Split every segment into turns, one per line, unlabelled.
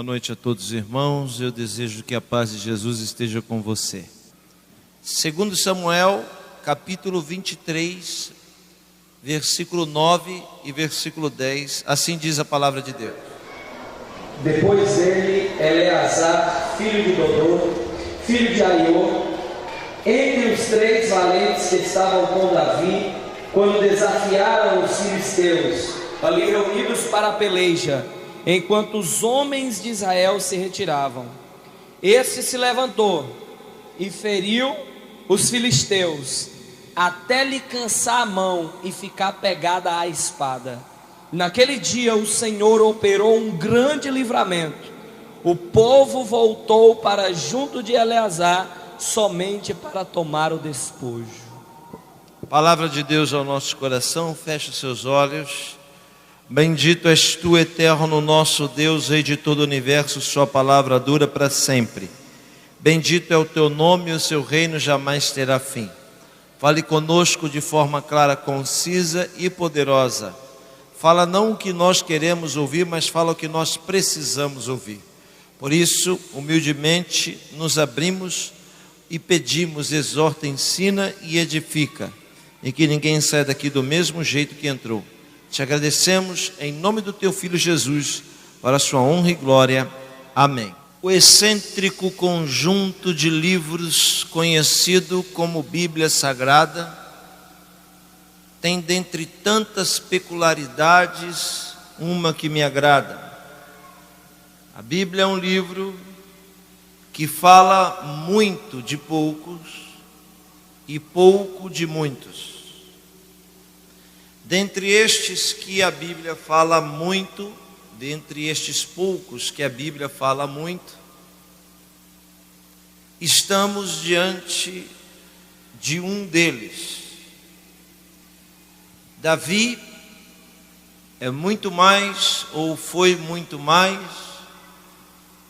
noite a todos os irmãos, eu desejo que a paz de Jesus esteja com você. Segundo Samuel, capítulo 23, versículo 9 e versículo 10, assim diz a palavra de Deus.
Depois dele, Eleazar, filho de Dodô, filho de Aiô, entre os três valentes que estavam com Davi, quando desafiaram os filisteus, ali reunidos para a peleja, enquanto os homens de Israel se retiravam, este se levantou e feriu os filisteus, até lhe cansar a mão e ficar pegada à espada. Naquele dia o Senhor operou um grande livramento. O povo voltou para junto de Eleazar somente para tomar o despojo.
Palavra de Deus ao nosso coração, feche seus olhos. Bendito és tu, eterno nosso Deus, Rei de todo o universo, sua palavra dura para sempre. Bendito é o teu nome e o seu reino jamais terá fim. Fale conosco de forma clara, concisa e poderosa. Fala não o que nós queremos ouvir, mas fala o que nós precisamos ouvir. Por isso, humildemente, nos abrimos e pedimos, exorta, ensina e edifica. E que ninguém saia daqui do mesmo jeito que entrou. Te agradecemos em nome do teu Filho Jesus, para a sua honra e glória. Amém. O excêntrico conjunto de livros conhecido como Bíblia Sagrada tem, dentre tantas peculiaridades, uma que me agrada. A Bíblia é um livro que fala muito de poucos e pouco de muitos. Dentre estes que a Bíblia fala muito, dentre estes poucos que a Bíblia fala muito, estamos diante de um deles. Davi é muito mais, ou foi muito mais,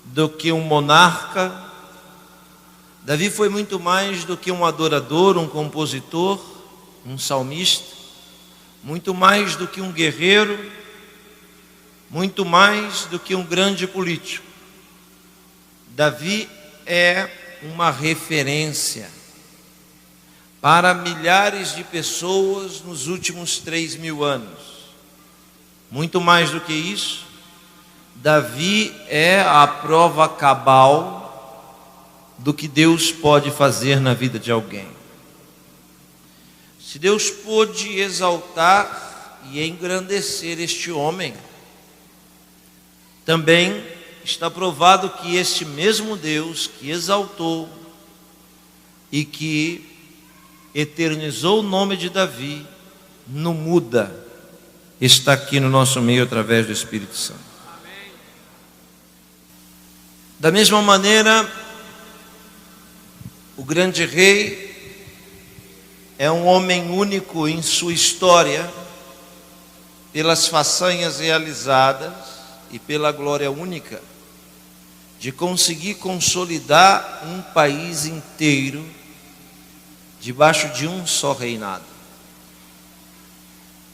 do que um monarca. Davi foi muito mais do que um adorador, um compositor, um salmista. Muito mais do que um guerreiro, muito mais do que um grande político. Davi é uma referência para milhares de pessoas nos últimos 3.000 anos. Muito mais do que isso, Davi é a prova cabal do que Deus pode fazer na vida de alguém. Se Deus pôde exaltar e engrandecer este homem, também está provado que este mesmo Deus que exaltou e que eternizou o nome de Davi, não muda, está aqui no nosso meio através do Espírito Santo. Amém. Da mesma maneira, o grande rei é um homem único em sua história, pelas façanhas realizadas e pela glória única de conseguir consolidar um país inteiro debaixo de um só reinado.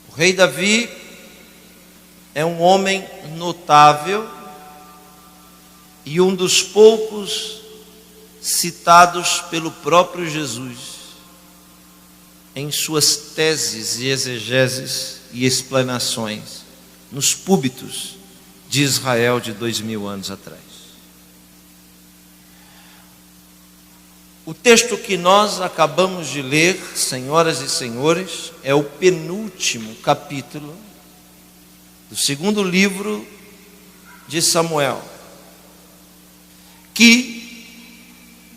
O rei Davi é um homem notável e um dos poucos citados pelo próprio Jesus em suas teses e exegeses e explanações nos púlpitos de Israel de 2000 anos atrás. O texto que nós acabamos de ler, senhoras e senhores, é o penúltimo capítulo do segundo livro de Samuel, que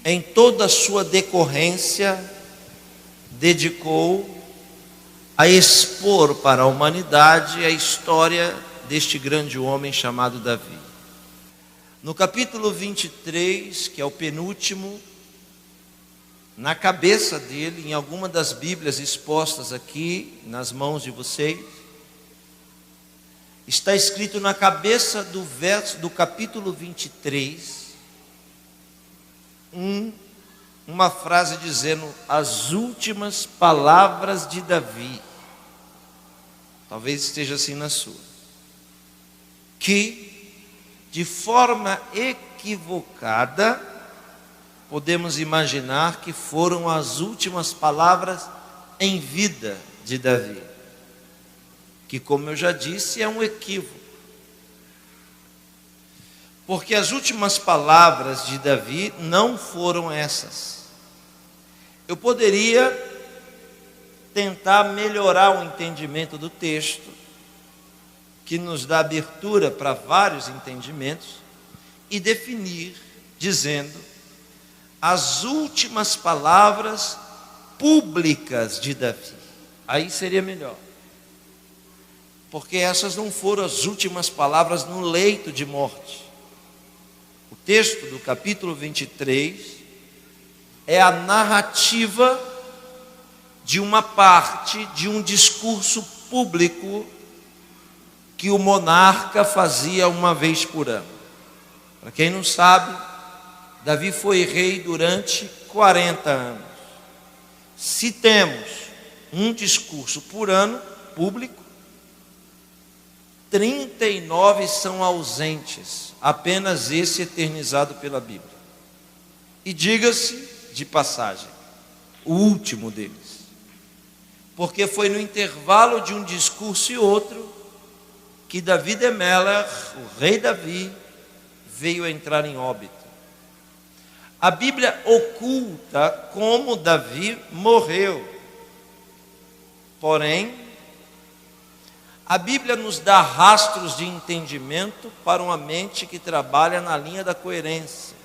em toda a sua decorrência dedicou a expor para a humanidade a história deste grande homem chamado Davi. No capítulo 23, que é o penúltimo, na cabeça dele, em alguma das Bíblias expostas aqui nas mãos de vocês, está escrito na cabeça do verso do capítulo 23, uma frase dizendo as últimas palavras de Davi. Talvez esteja assim na sua. Que de forma equivocada, podemos imaginar que foram as últimas palavras em vida de Davi, que, como eu já disse, é um equívoco, porque as últimas palavras de Davi não foram essas. Eu poderia tentar melhorar o entendimento do texto, que nos dá abertura para vários entendimentos, e definir dizendo as últimas palavras públicas de Davi. Aí seria melhor, porque essas não foram as últimas palavras no leito de morte. O texto do capítulo 23 é a narrativa de uma parte de um discurso público que o monarca fazia uma vez por ano. Para quem não sabe, Davi foi rei durante 40 anos. Se temos um discurso por ano público, 39 são ausentes, apenas esse eternizado pela Bíblia. E diga-se de passagem, o último deles, porque foi no intervalo de um discurso e outro que Davi de Melech, o rei Davi, veio a entrar em óbito. A Bíblia oculta como Davi morreu, porém, a Bíblia nos dá rastros de entendimento para uma mente que trabalha na linha da coerência.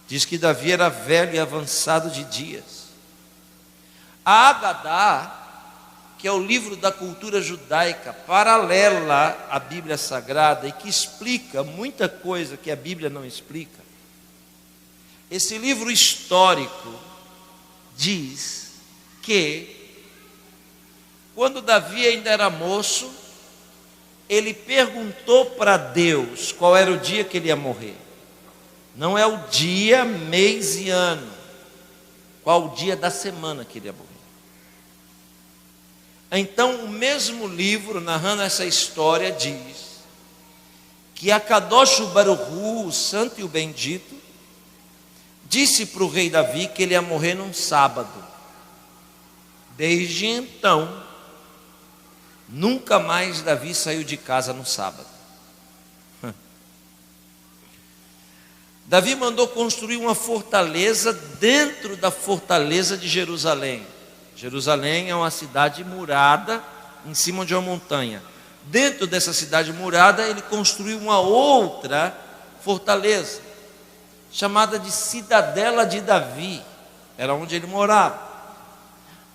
Diz que Davi era velho e avançado de dias. A Agadá, que é o livro da cultura judaica, paralela à Bíblia Sagrada e que explica muita coisa que a Bíblia não explica. Esse livro histórico diz que quando Davi ainda era moço, ele perguntou para Deus qual era o dia que ele ia morrer. Não é o dia, mês e ano, qual o dia da semana que ele ia morrer. Então, o mesmo livro, narrando essa história, diz que Akadosh Baruch Hu, o santo e o bendito, disse para o rei Davi que ele ia morrer num sábado. Desde então, nunca mais Davi saiu de casa no sábado. Davi mandou construir uma fortaleza dentro da fortaleza de Jerusalém. Jerusalém é uma cidade murada em cima de uma montanha. Dentro dessa cidade murada, ele construiu uma outra fortaleza, chamada de Cidadela de Davi. Era onde ele morava.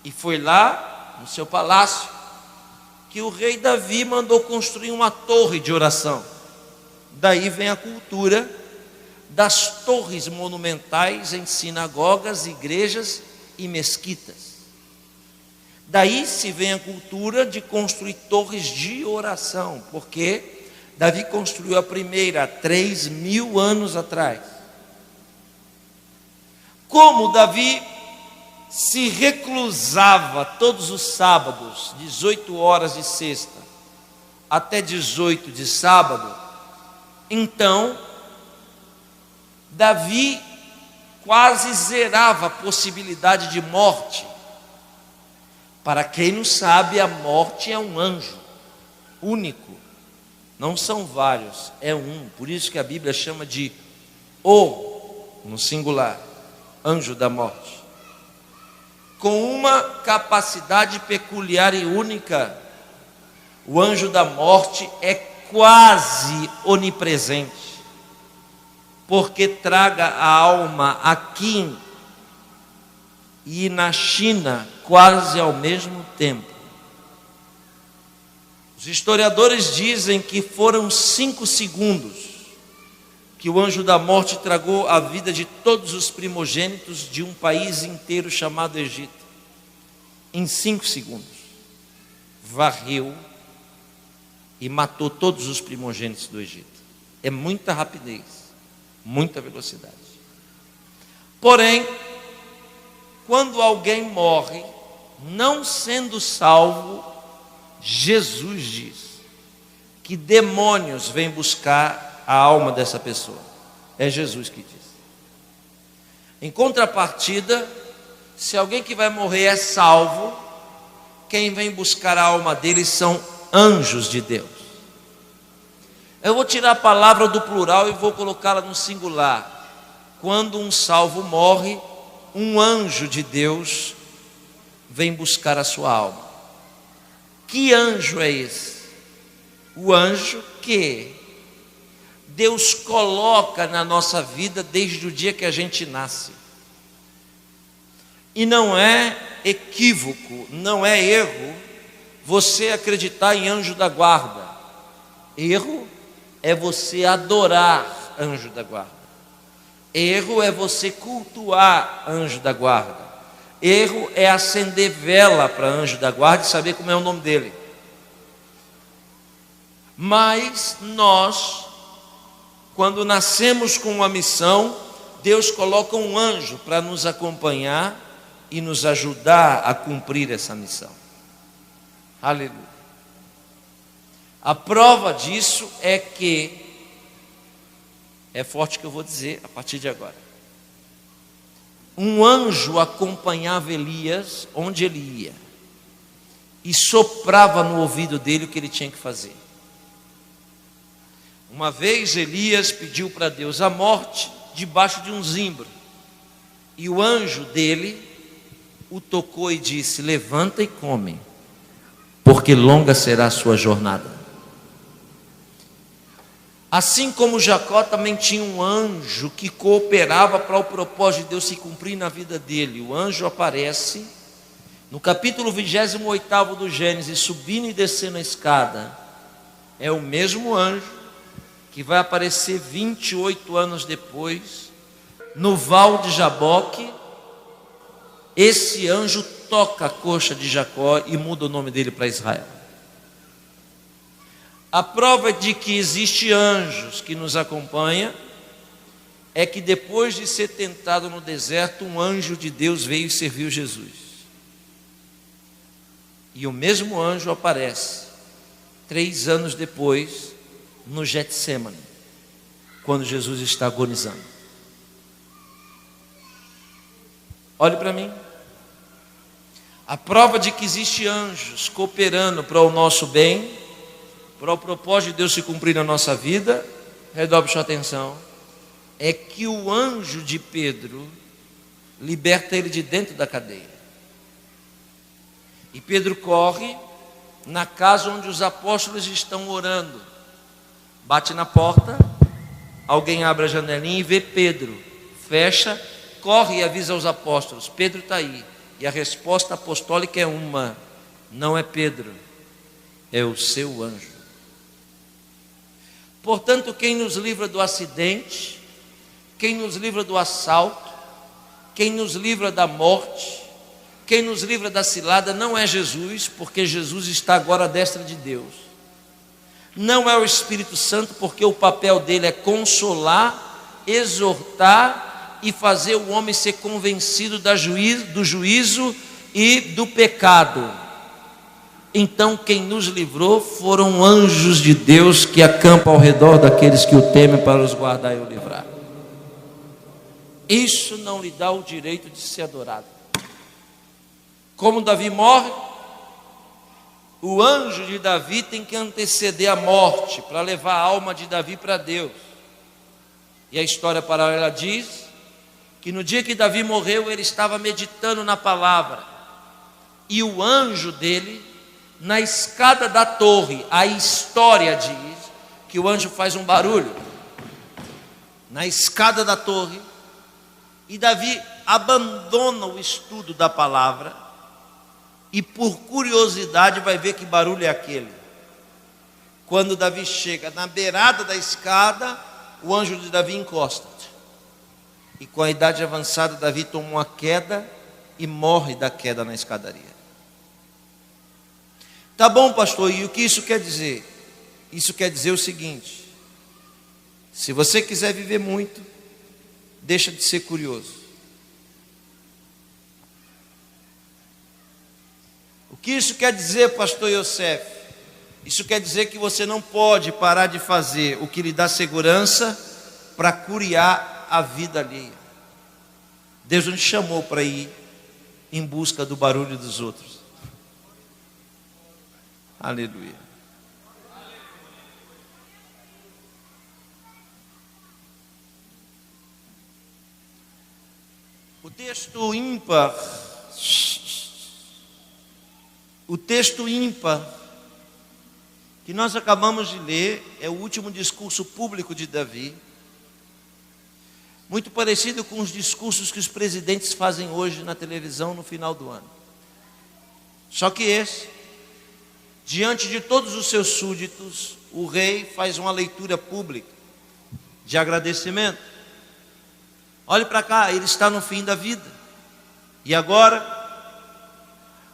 E foi lá, no seu palácio, que o rei Davi mandou construir uma torre de oração. Daí vem a cultura das torres monumentais em sinagogas, igrejas e mesquitas. Daí se vem a cultura de construir torres de oração, porque Davi construiu a primeira há 3.000 anos atrás. Como Davi se reclusava todos os sábados, 18 horas de sexta até 18 de sábado, então Davi quase zerava a possibilidade de morte. Para quem não sabe, a morte é um anjo único, não são vários, é um. Por isso que a Bíblia chama de no singular, anjo da morte, com uma capacidade peculiar e única. O anjo da morte é quase onipresente, porque traga a alma aqui e na China quase ao mesmo tempo. Os historiadores dizem que foram 5 segundos que o anjo da morte tragou a vida de todos os primogênitos de um país inteiro chamado Egito. Em 5 segundos, varreu e matou todos os primogênitos do Egito. É muita rapidez, muita velocidade. Porém, quando alguém morre, não sendo salvo, Jesus diz que demônios vêm buscar a alma dessa pessoa. É Jesus que diz. Em contrapartida, se alguém que vai morrer é salvo, quem vem buscar a alma dele são anjos de Deus. Eu vou tirar a palavra do plural e vou colocá-la no singular. Quando um salvo morre, um anjo de Deus vem buscar a sua alma. Que anjo é esse? O anjo que Deus coloca na nossa vida desde o dia que a gente nasce. E não é equívoco, não é erro você acreditar em anjo da guarda. Erro é você adorar anjo da guarda. Erro é você cultuar anjo da guarda. Erro é acender vela para anjo da guarda e saber como é o nome dele. Mas nós, quando nascemos com uma missão, Deus coloca um anjo para nos acompanhar e nos ajudar a cumprir essa missão. Aleluia. A prova disso é que, é forte que eu vou dizer a partir de agora, um anjo acompanhava Elias onde ele ia e soprava no ouvido dele o que ele tinha que fazer. Uma vez Elias pediu para Deus a morte debaixo de um zimbro, e o anjo dele o tocou e disse: levanta e come, porque longa será a sua jornada. Assim como Jacó também tinha um anjo que cooperava para o propósito de Deus se cumprir na vida dele. O anjo aparece no capítulo 28 do Gênesis, subindo e descendo a escada. É o mesmo anjo que vai aparecer 28 anos depois, no val de Jaboque. Esse anjo toca a coxa de Jacó e muda o nome dele para Israel. A prova de que existe anjos que nos acompanham é que depois de ser tentado no deserto, um anjo de Deus veio e serviu Jesus. E o mesmo anjo aparece 3 anos depois no Getsêmani, quando Jesus está agonizando. Olhe para mim. A prova de que existe anjos cooperando para o nosso bem, para o propósito de Deus se cumprir na nossa vida, redobre sua atenção, é que o anjo de Pedro liberta ele de dentro da cadeia. E Pedro corre na casa onde os apóstolos estão orando, bate na porta, alguém abre a janelinha e vê Pedro, fecha, corre e avisa aos apóstolos: Pedro está aí. E a resposta apostólica é uma: não é Pedro, é o seu anjo. Portanto, quem nos livra do acidente, quem nos livra do assalto, quem nos livra da morte, quem nos livra da cilada, não é Jesus, porque Jesus está agora à destra de Deus. Não é o Espírito Santo, porque o papel dele é consolar, exortar e fazer o homem ser convencido do juízo e do pecado. Então quem nos livrou foram anjos de Deus que acampam ao redor daqueles que o temem para os guardar e o livrar. Isso não lhe dá o direito de ser adorado. Como Davi morre, o anjo de Davi tem que anteceder a morte para levar a alma de Davi para Deus. E a história paralela diz que no dia que Davi morreu, ele estava meditando na palavra, e o anjo dele, na escada da torre, a história diz que o anjo faz um barulho na escada da torre, e Davi abandona o estudo da palavra e por curiosidade vai ver que barulho é aquele. Quando Davi chega na beirada da escada, o anjo de Davi encosta, e com a idade avançada Davi toma uma queda e morre da queda na escadaria. Tá bom, pastor, e o que isso quer dizer? Isso quer dizer o seguinte: se você quiser viver muito, deixa de ser curioso. O que isso quer dizer, pastor Yosef? Isso quer dizer que você não pode parar de fazer o que lhe dá segurança para curiar a vida alheia. Deus não te chamou para ir em busca do barulho dos outros. Aleluia. O texto ímpar que nós acabamos de ler é o último discurso público de Davi, muito parecido com os discursos que os presidentes fazem hoje na televisão no final do ano. Só que esse, diante de todos os seus súditos, o rei faz uma leitura pública de agradecimento. Olhe para cá, ele está no fim da vida. E agora,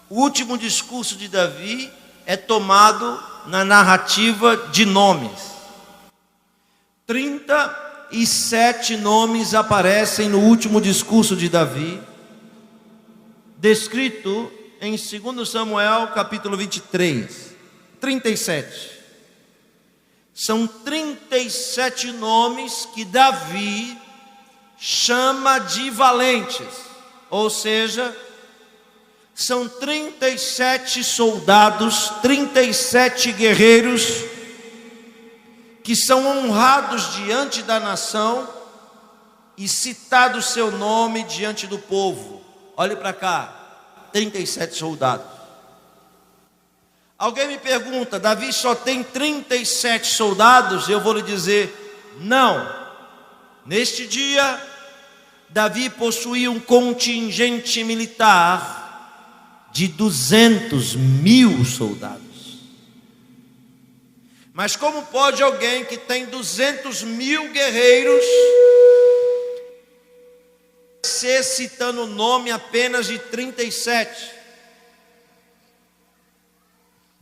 o último discurso de Davi é tomado na narrativa de nomes. 37 nomes aparecem no último discurso de Davi, descrito em 2 Samuel capítulo 23. 37. São 37 nomes que Davi chama de valentes, ou seja, são 37 soldados, 37 guerreiros que são honrados diante da nação e citado seu nome diante do povo. Olhe para cá, 37 soldados. Alguém me pergunta, Davi só tem 37 soldados? Eu vou lhe dizer, não. Neste dia, Davi possuía um contingente militar de 200.000 soldados. Mas como pode alguém que tem 200.000 guerreiros ser citando o nome apenas de 37?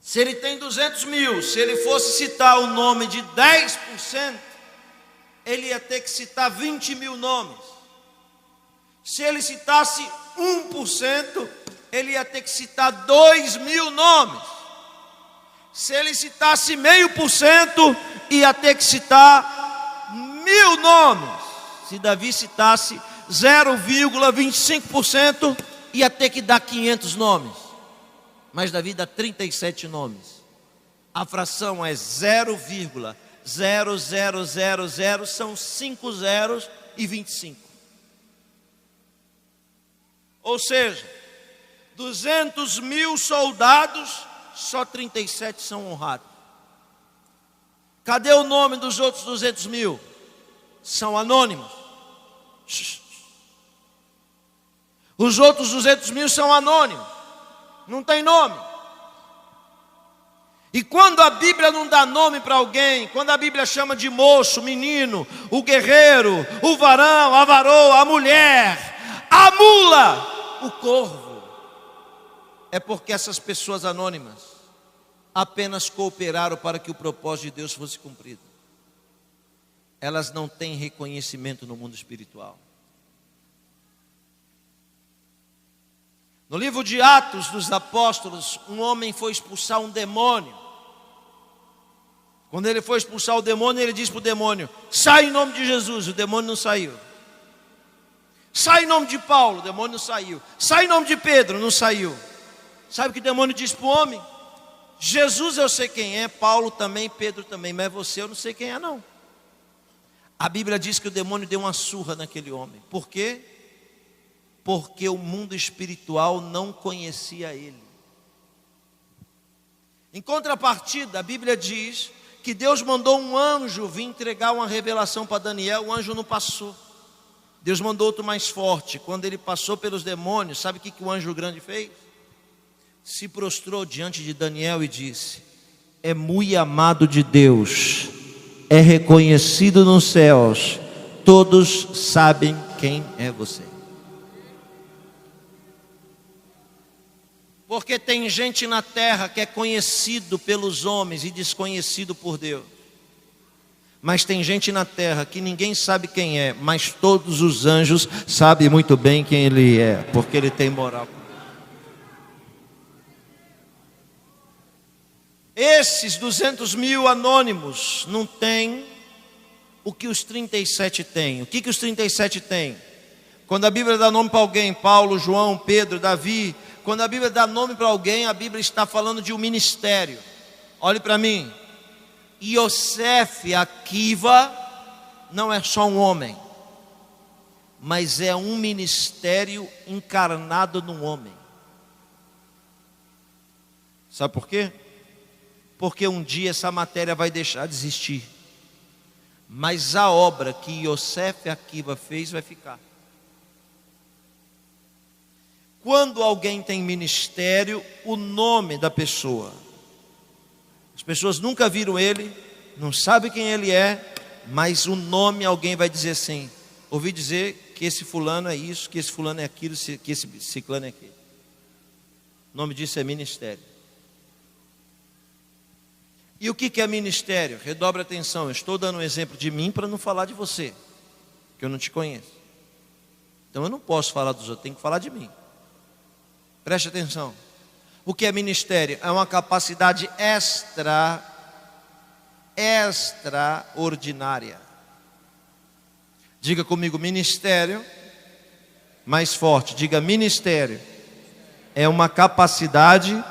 Se ele tem 200.000, se ele fosse citar o nome de 10%, ele ia ter que citar 20.000 nomes. Se ele citasse 1%, ele ia ter que citar 2.000 nomes. Se ele citasse 0,5%, ia ter que citar 1.000 nomes. Se Davi citasse 0,25%, ia ter que dar 500 nomes. Mas Davi dá 37 nomes. A fração é 0,0000, são 5 zeros e 25. Ou seja, 200.000 soldados, só 37 são honrados. Cadê o nome dos outros 200.000? São anônimos. Os outros 200.000 são anônimos, não tem nome. E quando a Bíblia não dá nome para alguém, quando a Bíblia chama de moço, menino, o guerreiro, o varão, a varoa, a mulher, a mula, o corvo, é porque essas pessoas anônimas apenas cooperaram para que o propósito de Deus fosse cumprido. Elas não têm reconhecimento no mundo espiritual. No livro de Atos dos Apóstolos, um homem foi expulsar um demônio. Quando ele foi expulsar o demônio, ele disse para o demônio: sai em nome de Jesus. O demônio não saiu. Sai em nome de Paulo. O demônio não saiu. Sai em nome de Pedro. Não saiu. Sabe o que o demônio disse para o homem? Jesus eu sei quem é, Paulo também, Pedro também, mas você eu não sei quem é não. A Bíblia diz que o demônio deu uma surra naquele homem. Por quê? Porque o mundo espiritual não conhecia ele. Em contrapartida, a Bíblia diz que Deus mandou um anjo vir entregar uma revelação para Daniel. O anjo não passou. Deus mandou outro mais forte. Quando ele passou pelos demônios, sabe o que o anjo grande fez? Se prostrou diante de Daniel e disse: é muito amado de Deus, é reconhecido nos céus, todos sabem quem é você. Porque tem gente na terra que é conhecido pelos homens e desconhecido por Deus. Mas tem gente na terra que ninguém sabe quem é, mas todos os anjos sabem muito bem quem ele é, porque ele tem moral. Esses 200 mil anônimos não têm o que os 37 têm. O que os 37 têm? Quando a Bíblia dá nome para alguém, Paulo, João, Pedro, Davi, quando a Bíblia dá nome para alguém, a Bíblia está falando de um ministério. Olhe para mim. Yosef Akiva não é só um homem, mas é um ministério encarnado num homem. Sabe por quê? Porque um dia essa matéria vai deixar de existir, mas a obra que Yosef Akiva fez vai ficar. Quando alguém tem ministério, o nome da pessoa, as pessoas nunca viram ele, não sabem quem ele é, mas o nome alguém vai dizer assim: ouvi dizer que esse fulano é isso, que esse fulano é aquilo, que esse ciclano é aquilo. O nome disso é ministério. E o que é ministério? Redobre a atenção, eu estou dando um exemplo de mim para não falar de você, que eu não te conheço. Então eu não posso falar dos outros, tenho que falar de mim. Preste atenção. O que é ministério? É uma capacidade extraordinária. Diga comigo, ministério. Mais forte, diga ministério. É uma capacidade,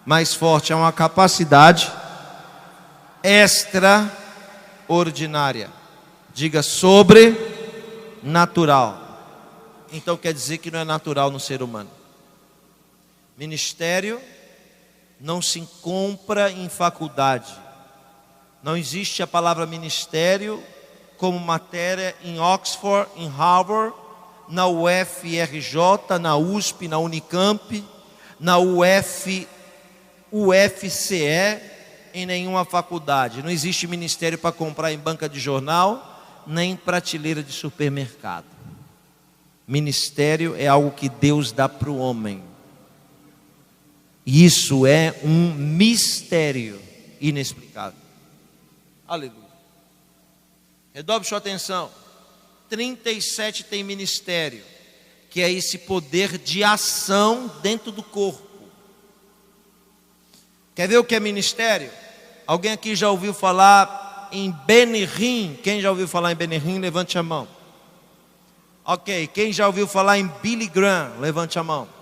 mais forte, é uma capacidade extraordinária. Diga sobrenatural. Então quer dizer que não é natural no ser humano. Ministério não se compra em faculdade. Não existe a palavra ministério como matéria em Oxford, em Harvard, na UFRJ, na USP, na Unicamp, na UFCE, em nenhuma faculdade. Não existe ministério para comprar em banca de jornal, nem em prateleira de supermercado. Ministério é algo que Deus dá para o homem. Isso é um mistério inexplicável. Aleluia. Redobre sua atenção. 37 tem ministério, que é esse poder de ação dentro do corpo. Quer ver o que é ministério? Alguém aqui já ouviu falar em Benihim? Quem já ouviu falar em Benihim, levante a mão. Ok, quem já ouviu falar em Billy Graham, levante a mão.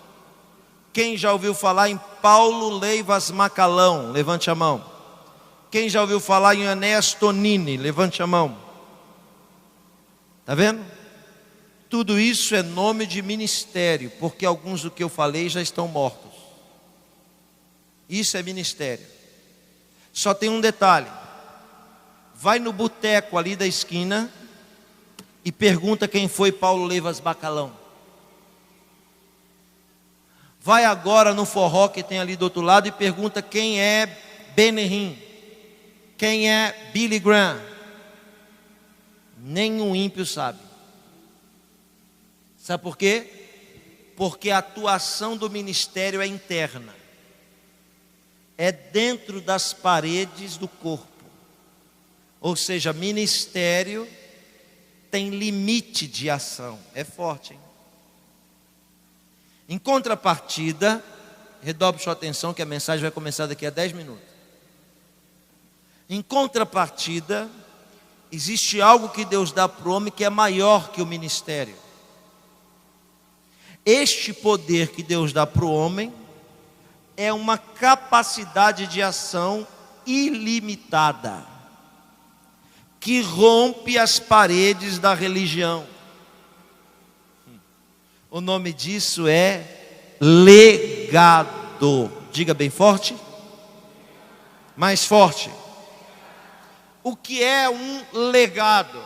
Quem já ouviu falar em Paulo Leivas Macalão, levante a mão. Quem já ouviu falar em Enéas Tonini, levante a mão. Está vendo? Tudo isso é nome de ministério, porque alguns do que eu falei já estão mortos. Isso é ministério. Só tem um detalhe. Vai no boteco ali da esquina e pergunta quem foi Paulo Leivas Bacalão. Vai agora no forró que tem ali do outro lado e pergunta quem é Benihim, quem é Billy Graham. Nenhum ímpio sabe. Sabe por quê? Porque a atuação do ministério é interna. É dentro das paredes do corpo. Ou seja, ministério tem limite de ação. É forte, hein? Em contrapartida, redobre sua atenção que a mensagem vai começar daqui a 10 minutos. Em contrapartida, existe algo que Deus dá para o homem que é maior que o ministério. Este poder que Deus dá para o homem é uma capacidade de ação ilimitada, que rompe as paredes da religião. O nome disso é legado. Diga bem forte. Mais forte. O que é um legado?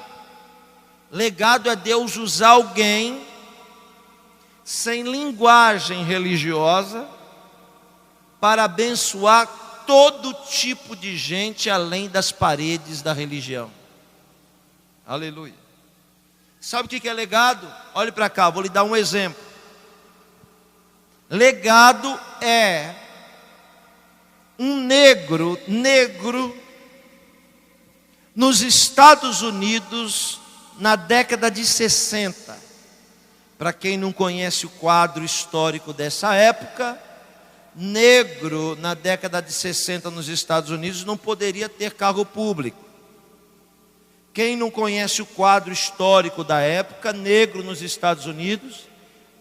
Legado é Deus usar alguém sem linguagem religiosa para abençoar todo tipo de gente além das paredes da religião. Aleluia. Sabe o que é legado? Olhe para cá, vou lhe dar um exemplo. Legado é um negro nos Estados Unidos na década de 60. Para quem não conhece o quadro histórico dessa época, negro na década de 60 nos Estados Unidos não poderia ter cargo público. Quem não conhece o quadro histórico da época, negro nos Estados Unidos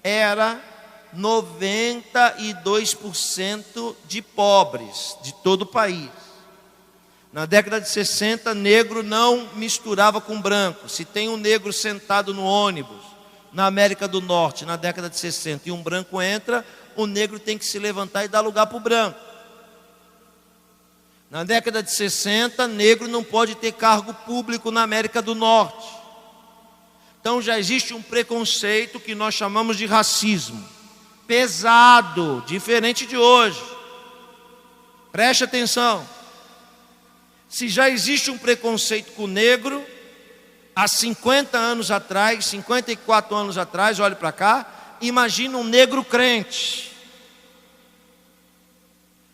era 92% de pobres de todo o país. Na década de 60, negro não misturava com branco. Se tem um negro sentado no ônibus na América do Norte, na década de 60, e um branco entra, o negro tem que se levantar e dar lugar para o branco. Na década de 60, negro não pode ter cargo público na América do Norte. Então já existe um preconceito que nós chamamos de racismo, pesado, diferente de hoje. Preste atenção. Se já existe um preconceito com o negro, há 50 anos atrás, 54 anos atrás, olhe para cá, imagina um negro crente.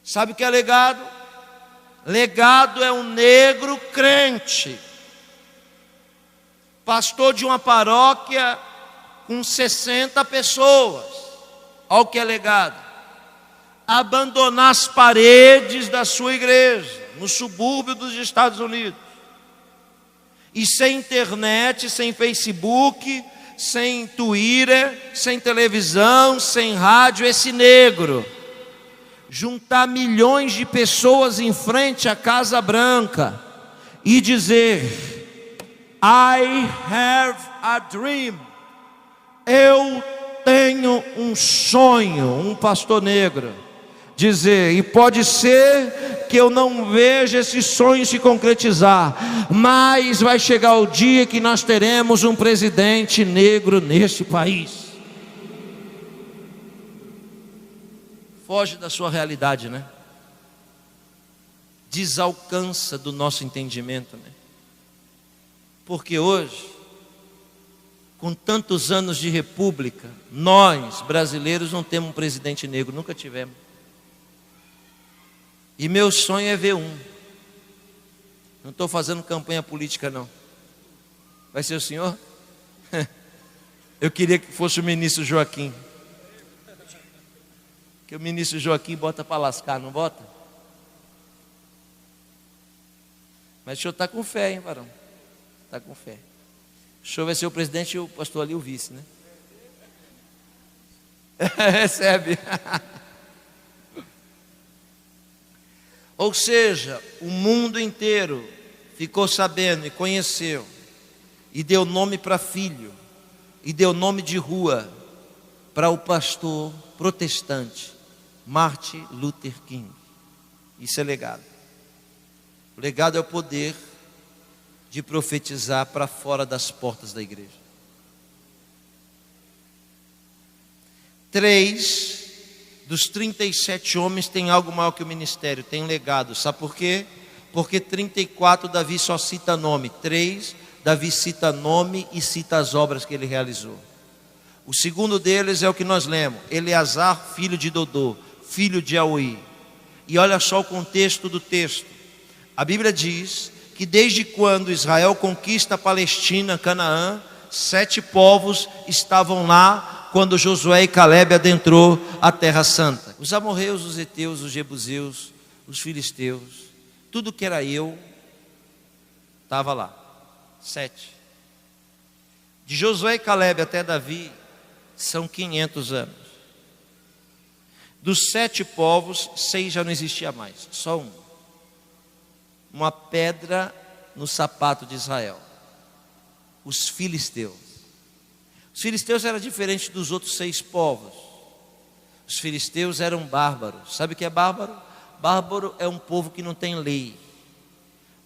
Sabe o que é legado? Legado é um negro crente, pastor de uma paróquia com 60 pessoas. Olha o que é legado: abandonar as paredes da sua igreja no subúrbio dos Estados Unidos, e sem internet, sem Facebook, sem Twitter, sem televisão, sem rádio, esse negro juntar milhões de pessoas em frente à Casa Branca e dizer: I have a dream. Eu tenho um sonho. Um pastor negro dizer: e pode ser que eu não veja esse sonho se concretizar, mas vai chegar o dia que nós teremos um presidente negro neste país. Foge da sua realidade, né? Desalcança do nosso entendimento, né? Porque hoje, com tantos anos de república, nós brasileiros não temos um presidente negro, nunca tivemos. E meu sonho é ver um. Não estou fazendo campanha política, não. Vai ser o senhor? Eu queria que fosse o ministro Joaquim. Que o ministro Joaquim bota para lascar, não bota? Mas o senhor está com fé, hein, varão? Está com fé. O senhor vai ser o presidente e o pastor ali o vice, né? Recebe. Ou seja, o mundo inteiro ficou sabendo e conheceu, e deu nome para filho, e deu nome de rua para o pastor protestante Martin Luther King. Isso é legado. O legado é o poder de profetizar para fora das portas da igreja. 3 dos 37 homens têm algo maior que o ministério, tem um legado. Sabe por quê? Porque 34 Davi só cita nome, 3 Davi cita nome e cita as obras que ele realizou. O segundo deles é o que nós lemos: Eleazar, filho de Dodô, filho de Auí. E olha só o contexto do texto. A Bíblia diz que desde quando Israel conquista a Palestina, Canaã, 7 povos estavam lá quando Josué e Calebe adentrou a terra santa. Os amorreus, os heteus, os jebuseus, os filisteus, tudo que era estava lá. 7. De Josué e Calebe até Davi são 500 anos. Dos 7 povos, 6 já não existia mais, só um. Uma pedra no sapato de Israel: os filisteus. Os filisteus eram diferentes dos outros 6 povos. Os filisteus eram bárbaros. Sabe o que é bárbaro? Bárbaro é um povo que não tem lei.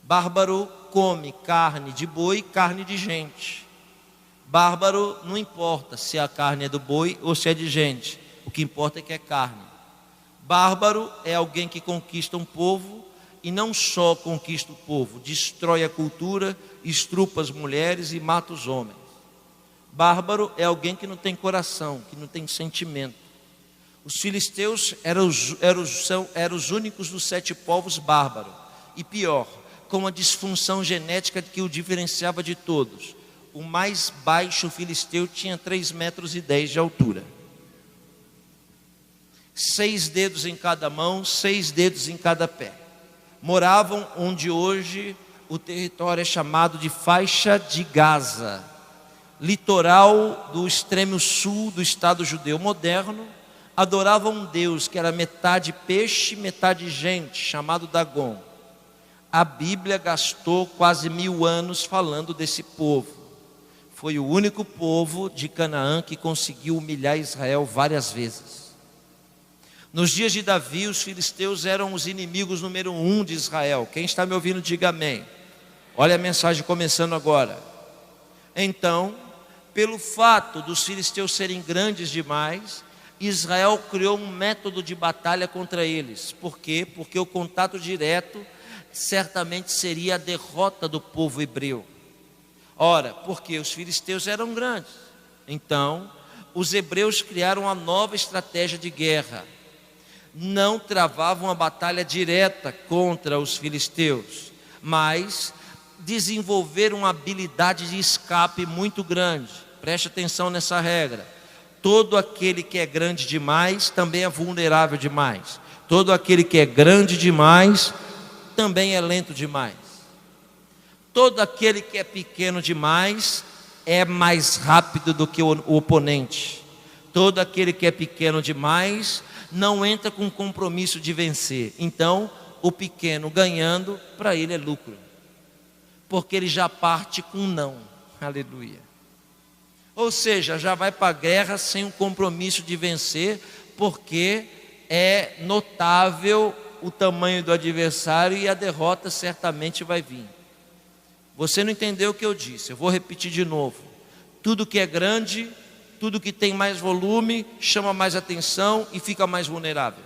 Bárbaro come carne de boi e carne de gente. Bárbaro não importa se a carne é do boi ou se é de gente, o que importa é que é carne. Bárbaro é alguém que conquista um povo, e não só conquista o povo, destrói a cultura, estrupa as mulheres e mata os homens. Bárbaro é alguém que não tem coração, que não tem sentimento. Os filisteus eram os únicos dos 7 povos bárbaros. E pior, com uma disfunção genética que o diferenciava de todos. O mais baixo filisteu tinha 3,10 metros de altura. 6 dedos em cada mão, 6 dedos em cada pé. Moravam onde hoje o território é chamado de faixa de Gaza, litoral do extremo sul do Estado judeu moderno. Adoravam um Deus que era metade peixe, metade gente, chamado Dagon. A Bíblia gastou quase 1000 anos falando desse povo. Foi o único povo de Canaã que conseguiu humilhar Israel várias vezes. Nos dias de Davi, os filisteus eram os inimigos número 1 de Israel. Quem está me ouvindo, diga amém. Olha a mensagem começando agora. Então, pelo fato dos filisteus serem grandes demais, Israel criou um método de batalha contra eles. Por quê? Porque o contato direto certamente seria a derrota do povo hebreu. Ora, porque os filisteus eram grandes. Então, os hebreus criaram uma nova estratégia de guerra. Não travavam a batalha direta contra os filisteus, mas desenvolveram uma habilidade de escape muito grande. Preste atenção nessa regra. Todo aquele que é grande demais também é vulnerável demais. Todo aquele que é grande demais também é lento demais. Todo aquele que é pequeno demais é mais rápido do que o oponente. Todo aquele que é pequeno demais não entra com compromisso de vencer. Então, o pequeno ganhando, para ele é lucro, porque ele já parte com não. Aleluia. Ou seja, já vai para a guerra sem um compromisso de vencer, porque é notável o tamanho do adversário e a derrota certamente vai vir. Você não entendeu o que eu disse, eu vou repetir de novo. Tudo que é grande, tudo que tem mais volume, chama mais atenção e fica mais vulnerável.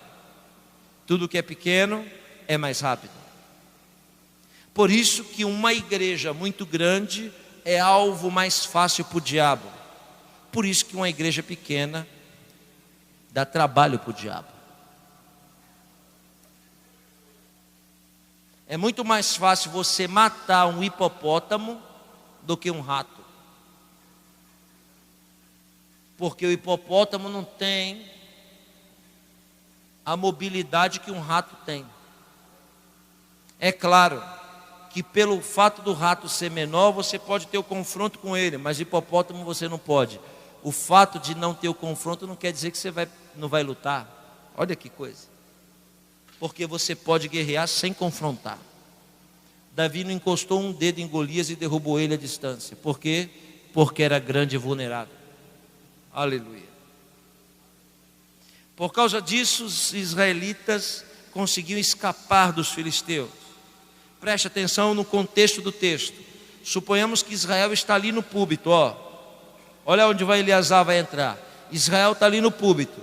Tudo que é pequeno é mais rápido. Por isso que uma igreja muito grande é alvo mais fácil para o diabo. Por isso que uma igreja pequena dá trabalho para o diabo. É muito mais fácil você matar um hipopótamo do que um rato. Porque o hipopótamo não tem a mobilidade que um rato tem. É claro que pelo fato do rato ser menor, você pode ter o confronto com ele, mas hipopótamo você não pode. O fato de não ter o confronto não quer dizer que você não vai lutar. Olha que coisa. Porque você pode guerrear sem confrontar. Davi não encostou um dedo em Golias e derrubou ele à distância. Por quê? Porque era grande e vulnerável. Aleluia. Por causa disso, os israelitas conseguiam escapar dos filisteus. Preste atenção no contexto do texto. Suponhamos que Israel está ali no púlpito, ó. Olha onde Eleazar vai entrar. Israel está ali no púlpito.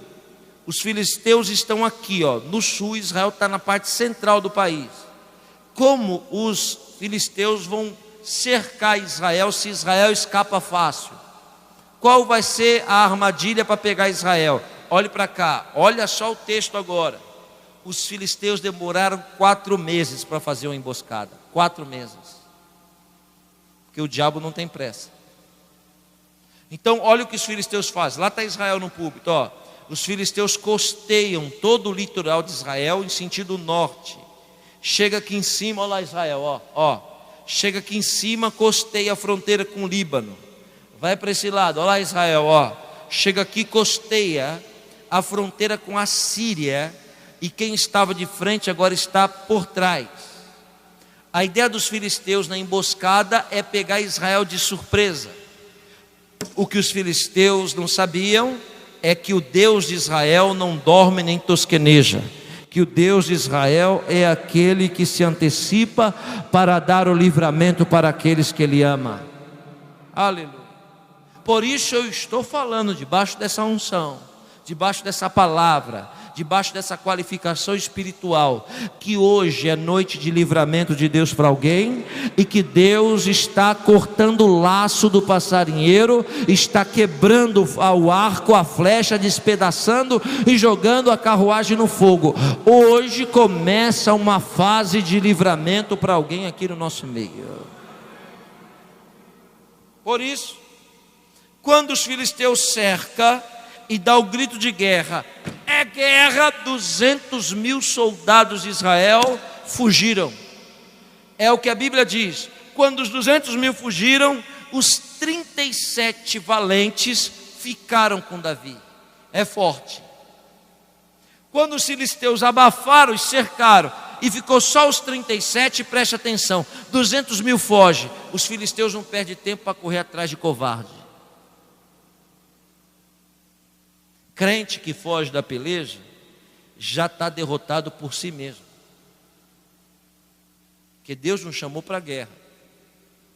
Os filisteus estão aqui, ó, no sul. Israel está na parte central do país. Como os filisteus vão cercar Israel se Israel escapa fácil? Qual vai ser a armadilha para pegar Israel? Olhe para cá, olha só o texto agora. Os filisteus demoraram 4 meses para fazer uma emboscada. 4 meses. Porque o diabo não tem pressa. Então, olha o que os filisteus fazem. Lá está Israel no púlpito, ó. Os filisteus costeiam todo o litoral de Israel em sentido norte. Chega aqui em cima, olha lá Israel, ó. Chega aqui em cima, costeia a fronteira com o Líbano. Vai para esse lado, olha lá Israel, ó. Chega aqui, costeia a fronteira com a Síria. E quem estava de frente agora está por trás. A ideia dos filisteus na emboscada é pegar Israel de surpresa. O que os filisteus não sabiam é que o Deus de Israel não dorme nem tosqueneja. Que o Deus de Israel é aquele que se antecipa para dar o livramento para aqueles que Ele ama. Aleluia. Por isso eu estou falando debaixo dessa unção, debaixo dessa palavra, debaixo dessa qualificação espiritual, que hoje é noite de livramento de Deus para alguém, e que Deus está cortando o laço do passarinheiro, está quebrando o arco, a flecha, despedaçando e jogando a carruagem no fogo. Hoje começa uma fase de livramento para alguém aqui no nosso meio. Por isso, quando os filisteus cercam e dá o grito de guerra, guerra, 200 mil soldados de Israel fugiram. É o que a Bíblia diz. Quando os 200 mil fugiram, os 37 valentes ficaram com Davi. É forte. Quando os filisteus abafaram e cercaram, e ficou só os 37, preste atenção, 200 mil foge. Os filisteus não perdem tempo para correr atrás de covarde. Crente que foge da peleja, já está derrotado por si mesmo. Porque Deus nos chamou para a guerra.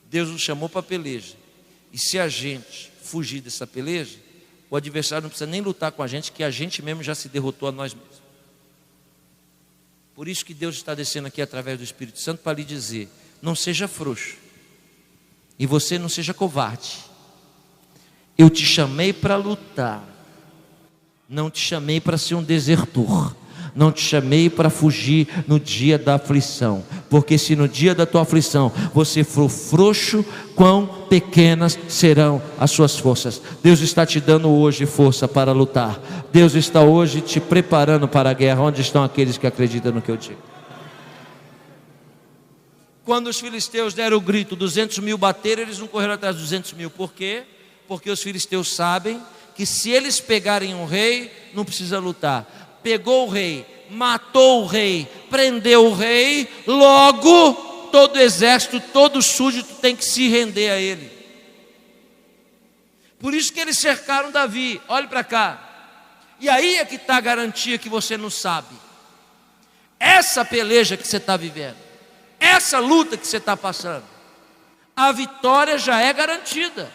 Deus nos chamou para a peleja. E se a gente fugir dessa peleja, o adversário não precisa nem lutar com a gente, que a gente mesmo já se derrotou a nós mesmos. Por isso que Deus está descendo aqui através do Espírito Santo para lhe dizer: não seja frouxo, e você não seja covarde. Eu te chamei para lutar, não te chamei para ser um desertor, não te chamei para fugir no dia da aflição, porque se no dia da tua aflição você for frouxo, quão pequenas serão as suas forças. Deus está te dando hoje força para lutar. Deus está hoje te preparando para a guerra. Onde estão aqueles que acreditam no que eu digo? Quando os filisteus deram o grito, 200 mil bateram, eles não correram atrás dos 200 mil. Por quê? Porque os filisteus sabem que se eles pegarem um rei, não precisa lutar. Pegou o rei, matou o rei, prendeu o rei, logo todo exército, todo súdito tem que se render a ele. Por isso que eles cercaram Davi. Olhe para cá. E aí é que está a garantia que você não sabe. Essa peleja que você está vivendo, essa luta que você está passando, a vitória já é garantida.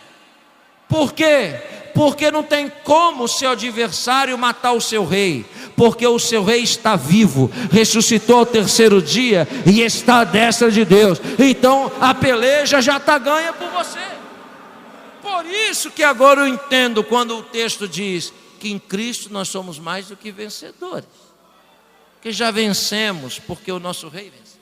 Por quê? Porque não tem como o seu adversário matar o seu rei, porque o seu rei está vivo, ressuscitou ao terceiro dia e está à destra de Deus. Então a peleja já está ganha por você. Por isso que agora eu entendo quando o texto diz que em Cristo nós somos mais do que vencedores, que já vencemos porque o nosso rei venceu.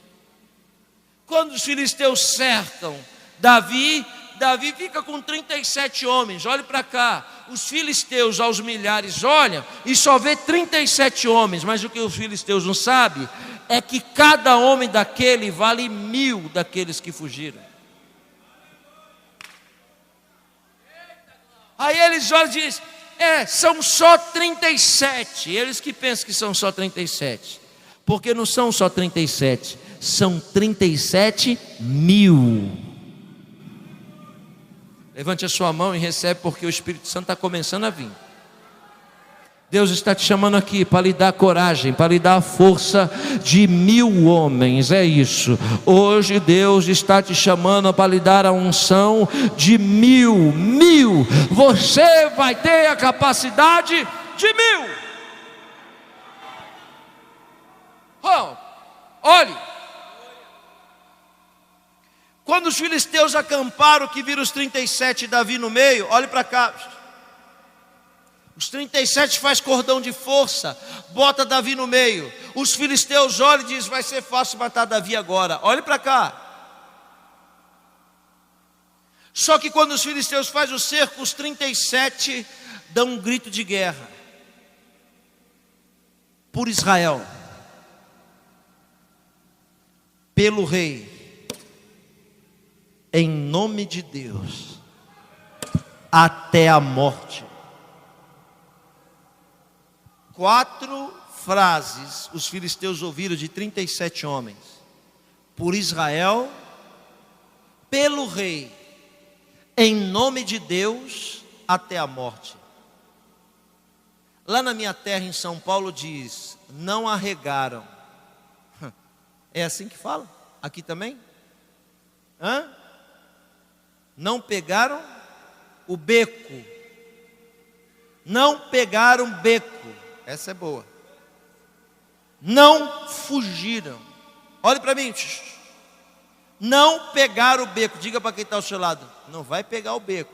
Quando os filisteus cercam Davi, Davi fica com 37 homens. Olhe para cá. Os filisteus aos milhares olham e só vê 37 homens. Mas o que os filisteus não sabem é que cada homem daquele vale 1000 daqueles que fugiram. Aí eles olham e dizem: são só 37. Eles que pensam que são só 37. Porque não são só 37, são 37 mil. Levante a sua mão e recebe, porque o Espírito Santo está começando a vir. Deus está te chamando aqui para lhe dar coragem, para lhe dar a força de 1000 homens, é isso. Hoje Deus está te chamando para lhe dar a unção de 1000. Você vai ter a capacidade de 1000. Olhe. Quando os filisteus acamparam, que viram os 37 e Davi no meio, olhe para cá. Os 37 faz cordão de força, bota Davi no meio. Os filisteus olham e dizem: vai ser fácil matar Davi agora. Olhe para cá. Só que quando os filisteus fazem o cerco, os 37 dão um grito de guerra por Israel, pelo rei, em nome de Deus, até a morte. 4 frases os filisteus ouviram de 37 homens: por Israel, pelo rei, em nome de Deus, até a morte. Lá na minha terra em São Paulo diz: não arregaram. É assim que fala? Aqui também? Não pegaram o beco. Não pegaram beco. Essa é boa. Não fugiram. Olhe para mim. Não pegaram o beco. Diga para quem está ao seu lado: não vai pegar o beco.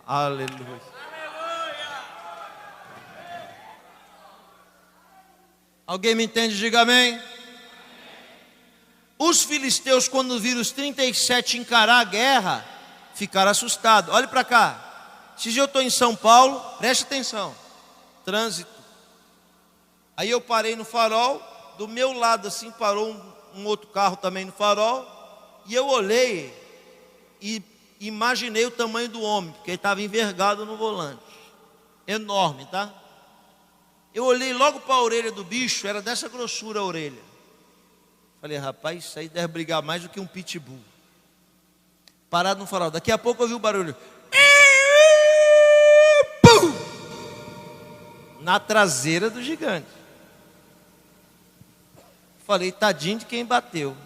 Aleluia. Alguém me entende? Diga amém. Os filisteus, quando viram os 37 encarar a guerra, ficaram assustados. Olhe para cá. Se eu estou em São Paulo, preste atenção, trânsito. Aí eu parei no farol, do meu lado assim parou um outro carro também no farol, e eu olhei e imaginei o tamanho do homem, porque ele estava envergado no volante, enorme, tá? Eu olhei logo para a orelha do bicho, era dessa grossura a orelha. Falei, rapaz, isso aí deve brigar mais do que um pitbull. Parado no farol, daqui a pouco eu ouvi o barulho. Pum! Na traseira do gigante. Falei, tadinho de quem bateu.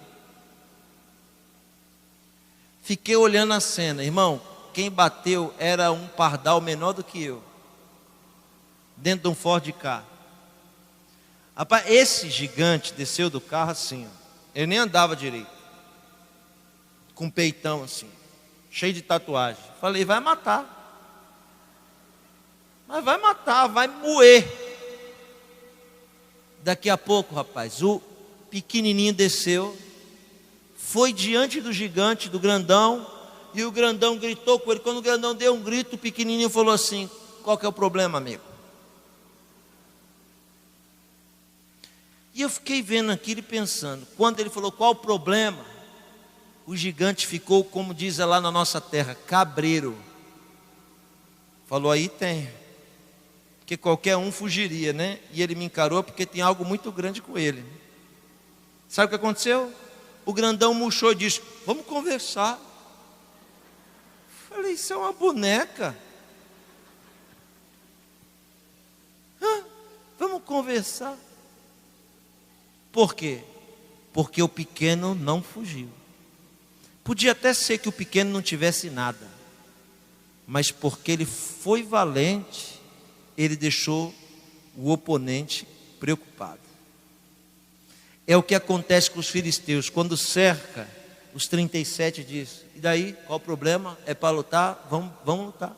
Fiquei olhando a cena, irmão. Quem bateu era um pardal menor do que eu, dentro de um Ford Ka. Rapaz, esse gigante desceu do carro assim, ó. Ele nem andava direito, com um peitão assim, cheio de tatuagem. Falei, vai matar. Mas vai matar, vai moer. Daqui a pouco, rapaz, o pequenininho desceu, foi diante do gigante, do grandão, e o grandão gritou com ele. Quando o grandão deu um grito, o pequenininho falou assim, qual que é o problema, amigo? E eu fiquei vendo aquilo e pensando, quando ele falou qual o problema, o gigante ficou, como diz lá na nossa terra, cabreiro. Falou, aí tem, porque qualquer um fugiria, né? E ele me encarou porque tem algo muito grande com ele. Sabe o que aconteceu? O grandão murchou e disse, vamos conversar. Falei, isso é uma boneca. Vamos conversar. Por quê? Porque o pequeno não fugiu. Podia até ser que o pequeno não tivesse nada, mas porque ele foi valente, ele deixou o oponente preocupado. É o que acontece com os filisteus. Quando cerca, os 37 diz, e daí, qual o problema? É para lutar? Vamos lutar.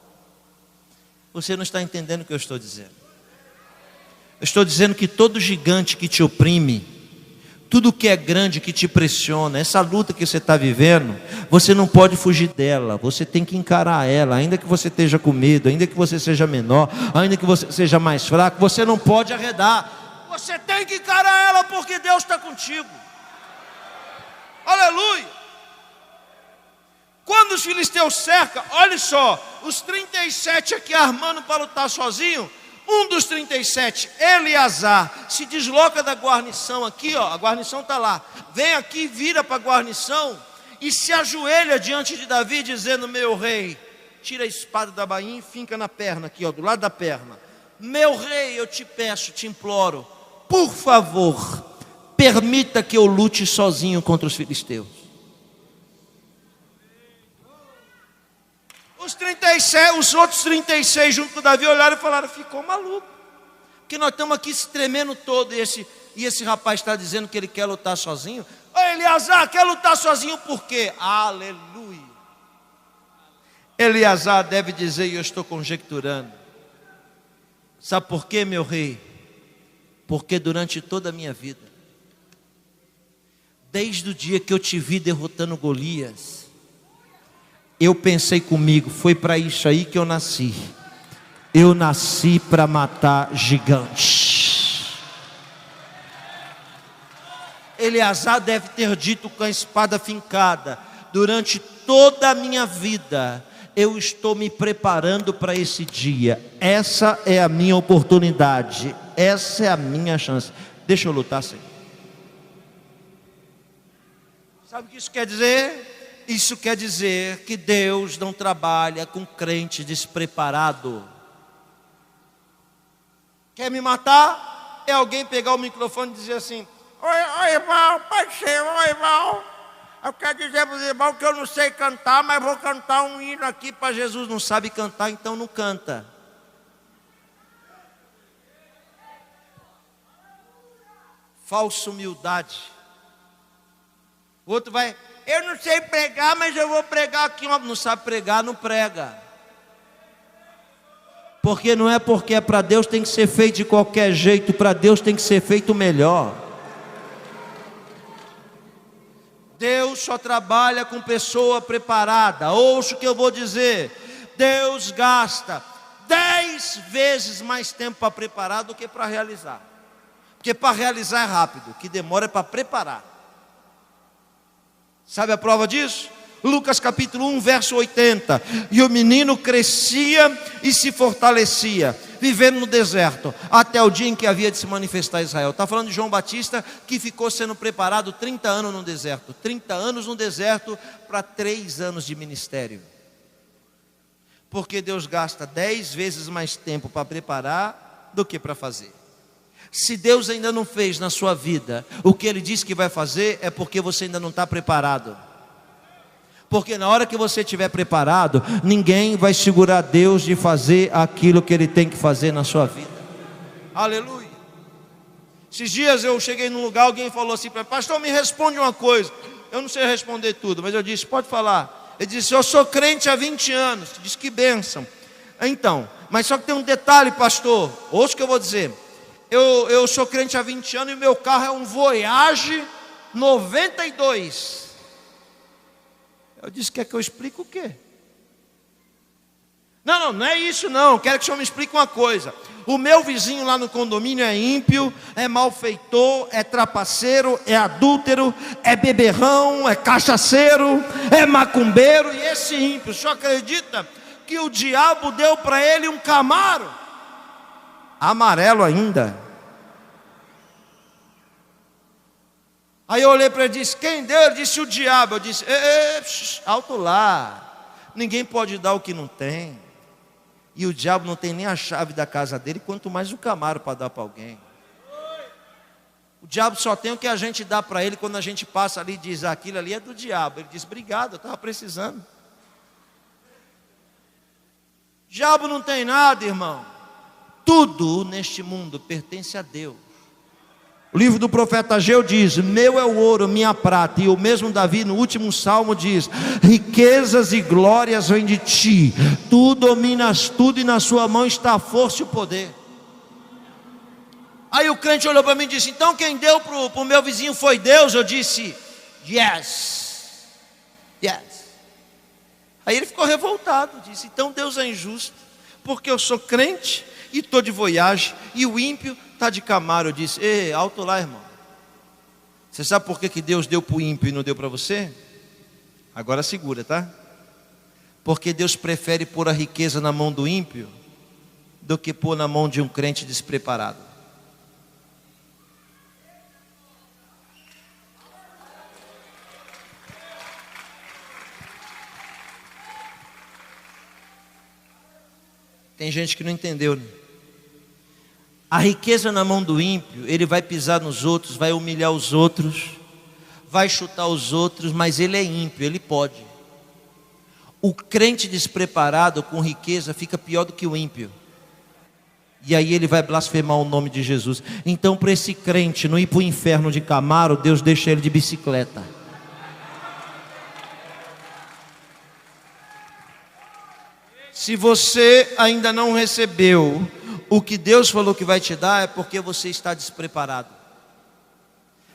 Você não está entendendo o que eu estou dizendo. Eu estou dizendo que todo gigante que te oprime, tudo que é grande que te pressiona, essa luta que você está vivendo, você não pode fugir dela, você tem que encarar ela, ainda que você esteja com medo, ainda que você seja menor, ainda que você seja mais fraco, você não pode arredar, você tem que encarar ela porque Deus está contigo. Aleluia! Quando os filisteus cercam, olha só, os 37 aqui armando para lutar sozinho. Um dos 37, Eleazar, se desloca da guarnição aqui, ó, a guarnição está lá, vem aqui, vira para a guarnição e se ajoelha diante de Davi, dizendo, meu rei, tira a espada da bainha e finca na perna aqui, ó, do lado da perna. Meu rei, eu te peço, te imploro, por favor, permita que eu lute sozinho contra os filisteus. Os outros 36 junto com Davi olharam e falaram, ficou maluco, porque nós estamos aqui se tremendo todo, e esse rapaz está dizendo que ele quer lutar sozinho. Ô Eleazar, quer lutar sozinho por quê? Aleluia. Eleazar deve dizer, e eu estou conjecturando, sabe por quê, meu rei? Porque durante toda a minha vida, desde o dia que eu te vi derrotando Golias, eu pensei comigo, foi para isso aí que eu nasci. Eu nasci para matar gigantes. Eleazar deve ter dito com a espada fincada, durante toda a minha vida, eu estou me preparando para esse dia. Essa é a minha oportunidade, essa é a minha chance. Deixa eu lutar, Senhor. Sabe o que isso quer dizer? Isso quer dizer que Deus não trabalha com crente despreparado. Quer me matar? É alguém pegar o microfone e dizer assim, oi irmão, parceiro, oi irmão, eu quero dizer para os irmãos que eu não sei cantar, mas vou cantar um hino aqui para Jesus. Não sabe cantar, então não canta. Falsa humildade. O outro vai, eu não sei pregar, mas eu vou pregar aqui. Não sabe pregar, não prega. Porque não é porque é para Deus tem que ser feito de qualquer jeito, para Deus tem que ser feito melhor. Deus só trabalha com pessoa preparada. Ouça o que eu vou dizer. Deus gasta 10 vezes mais tempo para preparar do que para realizar. Porque para realizar é rápido, o que demora é para preparar. Sabe a prova disso? Lucas capítulo 1, verso 80. E o menino crescia e se fortalecia, vivendo no deserto, até o dia em que havia de se manifestar Israel. Está falando de João Batista, que ficou sendo preparado 30 anos no deserto. 30 anos no deserto para 3 anos de ministério. Porque Deus gasta 10 vezes mais tempo para preparar do que para fazer. Se Deus ainda não fez na sua vida o que Ele disse que vai fazer, é porque você ainda não está preparado. Porque na hora que você estiver preparado, ninguém vai segurar Deus de fazer aquilo que Ele tem que fazer na sua vida. Aleluia. Esses dias eu cheguei num lugar, alguém falou assim para mim: pastor, me responde uma coisa. Eu não sei responder tudo, mas eu disse: pode falar. Ele disse: eu sou crente há 20 anos. Disse: que bênção. Então, mas só que tem um detalhe, pastor. Ouça o que eu vou dizer. Eu sou crente há 20 anos e meu carro é um Voyage 92. Eu disse: quer que eu explique o quê? Não é isso não. Quero que o senhor me explique uma coisa. O meu vizinho lá no condomínio é ímpio, é malfeitor, é trapaceiro, é adúltero, é beberrão, é cachaceiro, é macumbeiro. E esse ímpio, o senhor acredita que o diabo deu para ele um Camaro? Amarelo ainda. Aí eu olhei para ele e disse: quem deu? Ele disse: o diabo. Eu disse: alto lá. Ninguém pode dar o que não tem. E o diabo não tem nem a chave da casa dele, quanto mais o Camaro para dar para alguém. O diabo só tem o que a gente dá para ele quando a gente passa ali e diz: aquilo ali é do diabo. Ele diz: obrigado, eu estava precisando. O diabo não tem nada, irmão. Tudo neste mundo pertence a Deus. O livro do profeta Ageu diz: meu é o ouro, minha prata. E o mesmo Davi no último salmo diz: riquezas e glórias vêm de ti, tu dominas tudo e na sua mão está a força e o poder. Aí o crente olhou para mim e disse: então quem deu para o meu vizinho foi Deus? Eu disse: yes. Aí ele ficou revoltado, disse: então Deus é injusto, porque eu sou crente e estou de Voyage, e o ímpio está de Camaro. Eu disse: alto lá, irmão. Você sabe por que Deus deu para o ímpio e não deu para você? Agora segura, tá? Porque Deus prefere pôr a riqueza na mão do ímpio do que pôr na mão de um crente despreparado. Tem gente que não entendeu, né? A riqueza na mão do ímpio, ele vai pisar nos outros, vai humilhar os outros, vai chutar os outros, mas ele é ímpio, ele pode. O crente despreparado com riqueza fica pior do que o ímpio. E aí ele vai blasfemar o nome de Jesus. Então, para esse crente não ir para o inferno de Camaro, Deus deixa ele de bicicleta. Se você ainda não recebeu o que Deus falou que vai te dar, é porque você está despreparado.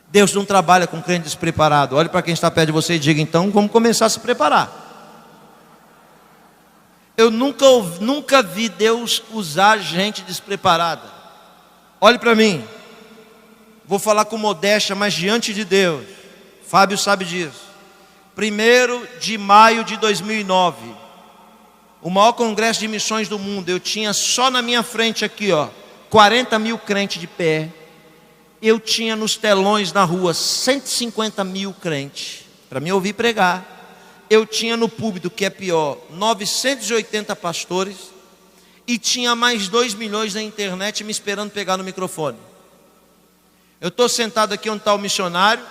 Deus não trabalha com crente despreparado. Olhe para quem está perto de você e diga: então vamos começar a se preparar. Eu nunca vi Deus usar gente despreparada. Olhe para mim. Vou falar com modéstia, mas diante de Deus. Fábio sabe disso. 1º de maio de 2009. O maior congresso de missões do mundo. Eu tinha só na minha frente aqui, 40 mil crentes de pé. Eu tinha nos telões na rua 150 mil crentes para me ouvir pregar. Eu tinha no púlpito, que é pior, 980 pastores. E tinha mais 2 milhões na internet me esperando pegar no microfone. Eu estou sentado aqui onde está o missionário.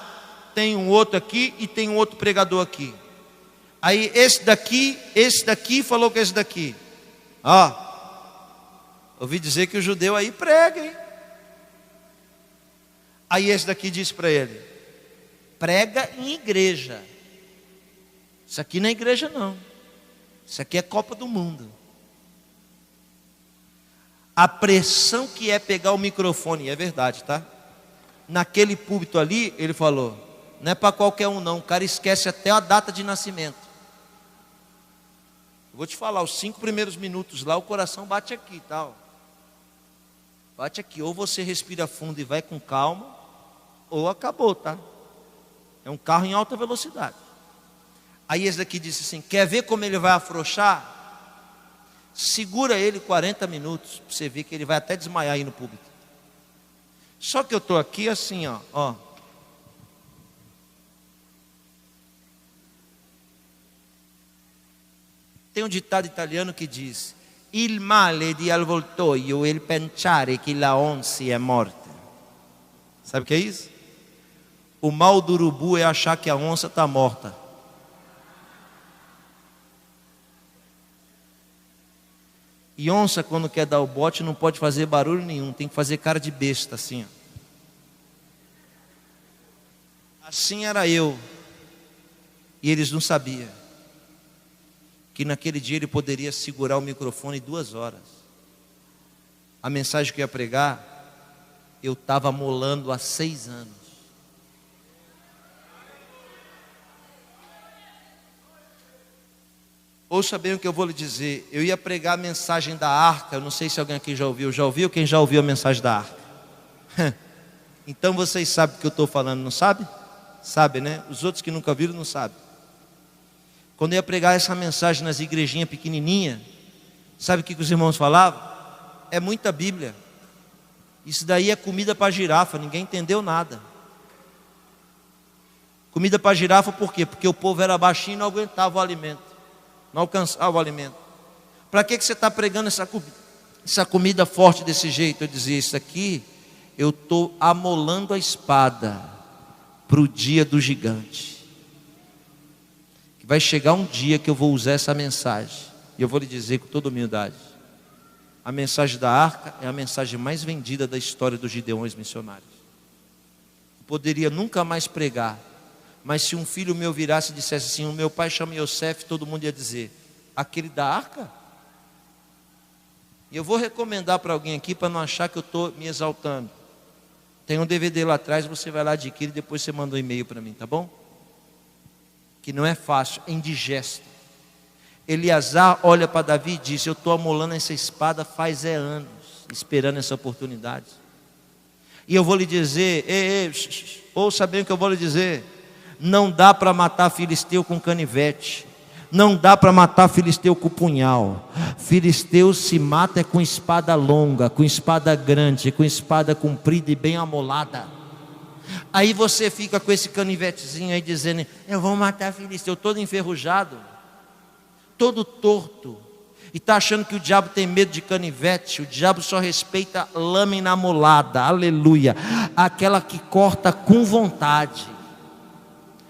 Tem um outro aqui e tem um outro pregador aqui. Aí esse daqui falou com esse daqui: ouvi dizer que o judeu aí prega, hein? Aí esse daqui disse para ele: prega em igreja. Isso aqui não é igreja não. Isso aqui é Copa do Mundo. A pressão que é pegar o microfone, e é verdade, tá? Naquele púlpito ali, ele falou: não é para qualquer um não. O cara esquece até a data de nascimento. Vou te falar, os 5 primeiros minutos lá, o coração bate aqui, tal. Bate aqui, ou você respira fundo e vai com calma, ou acabou, tá? É um carro em alta velocidade. Aí esse daqui disse assim: quer ver como ele vai afrouxar? Segura ele 40 minutos, para você ver que ele vai até desmaiar aí no público. Só que eu estou aqui assim, ó. Tem um ditado italiano que diz: il male di avvoltoio è il pensare che la onça è morta. Sabe o que é isso? O mal do urubu é achar que a onça está morta. E onça, quando quer dar o bote, não pode fazer barulho nenhum, tem que fazer cara de besta assim, ó. Assim era eu. E eles não sabiam que naquele dia ele poderia segurar o microfone 2 horas. A mensagem que eu ia pregar, eu estava molando há 6 anos. Ouça bem o que eu vou lhe dizer. Eu ia pregar a mensagem da arca. Eu não sei se alguém aqui já ouviu. Já ouviu? Quem já ouviu a mensagem da arca? Então vocês sabem o que eu estou falando, não sabe? Sabe, né? Os outros que nunca viram não sabem. Quando eu ia pregar essa mensagem nas igrejinhas pequenininhas, sabe o que os irmãos falavam? É muita Bíblia. Isso daí é comida para girafa. Ninguém entendeu nada. Comida para girafa por quê? Porque o povo era baixinho e não aguentava o alimento. Não alcançava o alimento. Para que você está pregando essa comida forte desse jeito? Eu dizia: isso aqui, eu estou amolando a espada para o dia do gigante. Que vai chegar um dia que eu vou usar essa mensagem. E eu vou lhe dizer com toda humildade: a mensagem da arca é a mensagem mais vendida da história dos gideões missionários. Eu poderia nunca mais pregar, mas se um filho meu virasse e dissesse assim: o meu pai chama Yosef, todo mundo ia dizer: aquele da arca? E eu vou recomendar para alguém aqui, para não achar que eu estou me exaltando. Tem um DVD lá atrás, você vai lá, adquire, e depois você manda um e-mail para mim, tá bom? Que não é fácil, é indigesto. Eleazar olha para Davi e diz: eu estou amolando essa espada faz anos, esperando essa oportunidade. E eu vou lhe dizer, ouça bem o que eu vou lhe dizer: não dá para matar filisteu com canivete. Não dá para matar filisteu com punhal. Filisteu se mata com espada longa, com espada grande, com espada comprida e bem amolada. Aí você fica com esse canivetezinho aí dizendo: eu vou matar filisteu, todo enferrujado, todo torto, e está achando que o diabo tem medo de canivete. O diabo só respeita lâmina amolada, aleluia, aquela que corta com vontade.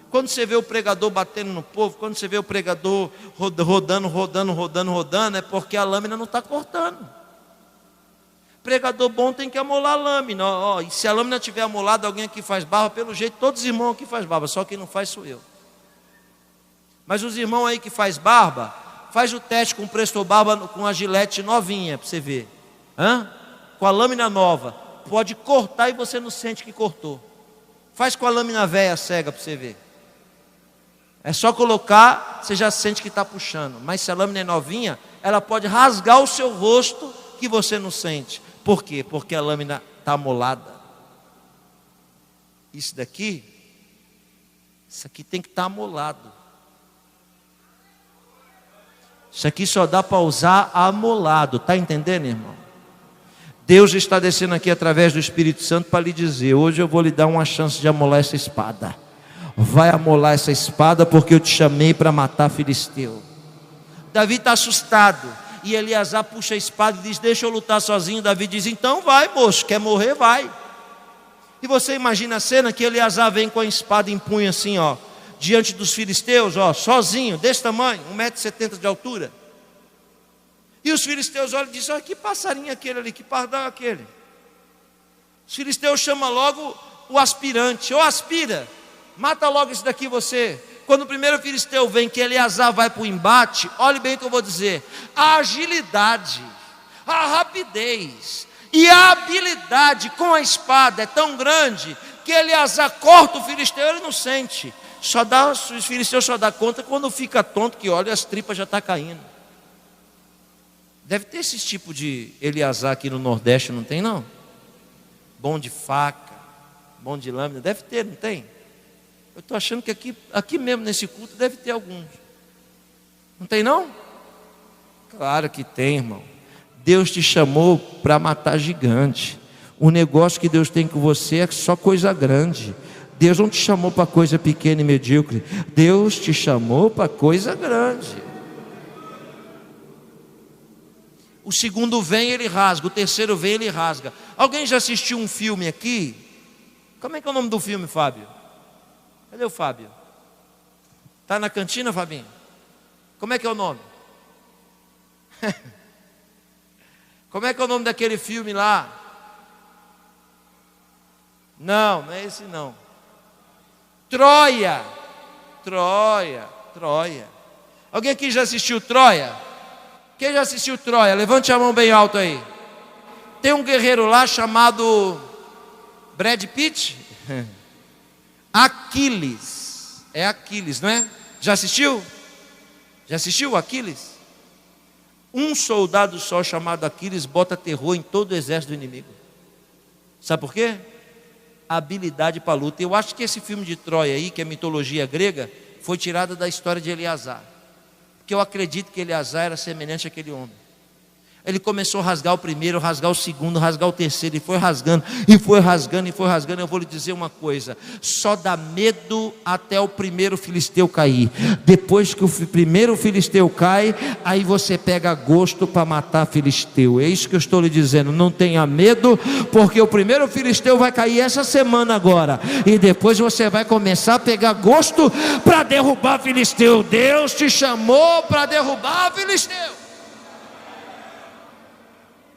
Quando você vê o pregador batendo no povo, quando você vê o pregador rodando, é porque a lâmina não está cortando. Pregador bom tem que amolar a lâmina. E se a lâmina estiver amolada, alguém aqui faz barba, pelo jeito todos os irmãos aqui faz barba, só quem não faz sou eu. Mas os irmãos aí que faz barba, faz o teste com Presto Barba com a gilete novinha, para você ver. Com a lâmina nova, pode cortar e você não sente que cortou. Faz com a lâmina velha cega para você ver. É só colocar, você já sente que está puxando. Mas se a lâmina é novinha, ela pode rasgar o seu rosto que você não sente. Por quê? Porque a lâmina está amolada. Isso aqui tem que estar amolado. Isso aqui só dá para usar amolado. Está entendendo, irmão? Deus está descendo aqui através do Espírito Santo para lhe dizer: hoje eu vou lhe dar uma chance de amolar essa espada. Vai amolar essa espada, porque eu te chamei para matar filisteu. Davi está assustado, e Eleazar puxa a espada e diz: deixa eu lutar sozinho. Davi diz: então vai, moço, quer morrer, vai. E você imagina a cena que Eleazar vem com a espada em punho assim, diante dos filisteus, sozinho, desse tamanho, 1,70 m de altura. E os filisteus olham e dizem: olha que passarinho aquele ali, que pardal é aquele. Os filisteus chamam logo o aspirante: aspira, mata logo esse daqui você. Quando o primeiro filisteu vem, que Eleazar vai para o embate, olhe bem o que eu vou dizer: a agilidade, a rapidez e a habilidade com a espada é tão grande, que Eleazar corta o filisteu, ele não sente. Os filisteus só dá conta quando fica tonto, que olha, as tripas já estão caindo. Deve ter esse tipo de Eleazar aqui no Nordeste, não tem não? Bom de faca, bom de lâmina, deve ter, não tem? Eu estou achando que aqui mesmo nesse culto deve ter alguns. Não tem não? Claro que tem, irmão. Deus te chamou para matar gigante. O negócio que Deus tem com você é só coisa grande. Deus não te chamou para coisa pequena e medíocre. Deus te chamou para coisa grande. O segundo vem, ele rasga. O terceiro vem, ele rasga. Alguém já assistiu um filme aqui? Como é que é o nome do filme, Fábio? Cadê o Fábio? Está na cantina, Fabinho? Como é que é o nome? Como é que é o nome daquele filme lá? Não é esse não. Troia. Alguém aqui já assistiu Troia? Quem já assistiu Troia? Levante a mão bem alto aí. Tem um guerreiro lá chamado Brad Pitt. Aquiles. É Aquiles, não é? Já assistiu? Já assistiu Aquiles? Um soldado só chamado Aquiles bota terror em todo o exército do inimigo. Sabe por quê? Habilidade para luta. Eu acho que esse filme de Troia aí, que é mitologia grega, foi tirado da história de Eleazar. Porque eu acredito que Eleazar era semelhante àquele homem. Ele começou a rasgar o primeiro, rasgar o segundo, rasgar o terceiro, e foi rasgando, e foi rasgando, e foi rasgando. Eu vou lhe dizer uma coisa: só dá medo até o primeiro filisteu cair. Depois que o primeiro filisteu cai, aí você pega gosto para matar filisteu. É isso que eu estou lhe dizendo. Não tenha medo, porque o primeiro filisteu vai cair essa semana agora, e depois você vai começar a pegar gosto para derrubar filisteu. Deus te chamou para derrubar filisteu.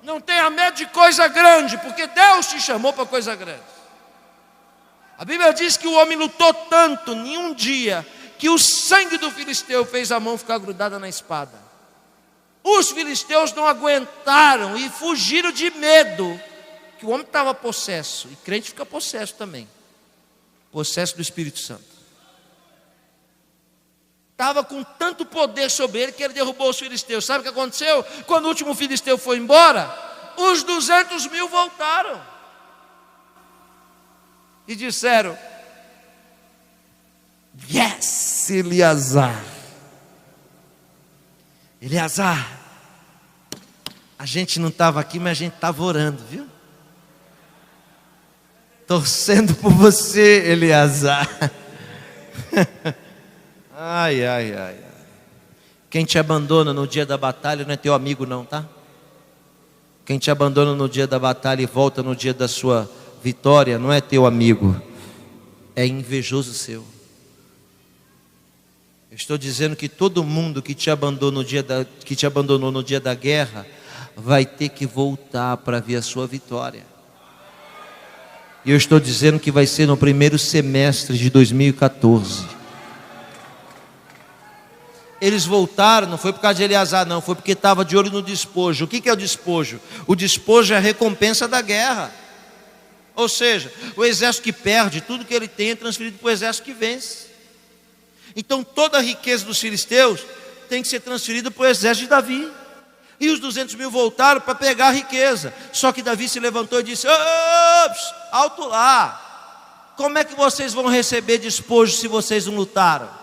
Não tenha medo de coisa grande, porque Deus te chamou para coisa grande. A Bíblia diz que o homem lutou tanto em um dia, que o sangue do filisteu fez a mão ficar grudada na espada. Os filisteus não aguentaram e fugiram de medo, que o homem estava possesso, e crente fica possesso também, possesso do Espírito Santo. Estava com tanto poder sobre ele que ele derrubou os filisteus. Sabe o que aconteceu? Quando o último filisteu foi embora, os 200.000 voltaram e disseram: yes, Eleazar, a gente não estava aqui, mas a gente estava orando, viu? Torcendo por você, Eleazar. Ai. Quem te abandona no dia da batalha não é teu amigo não, tá? Quem te abandona no dia da batalha e volta no dia da sua vitória não é teu amigo, é invejoso seu. Eu estou dizendo que todo mundo que te abandonou no dia da guerra vai ter que voltar para ver a sua vitória. E eu estou dizendo que vai ser no primeiro semestre de 2014. Eles voltaram, não foi por causa de Eleazar não, foi porque estava de olho no despojo. O que é o despojo? O despojo é a recompensa da guerra. Ou seja, o exército que perde, tudo que ele tem é transferido para o exército que vence. Então toda a riqueza dos filisteus tem que ser transferida para o exército de Davi. E os 200.000 voltaram para pegar a riqueza. Só que Davi se levantou e disse: alto lá, como é que vocês vão receber despojo se vocês não lutaram?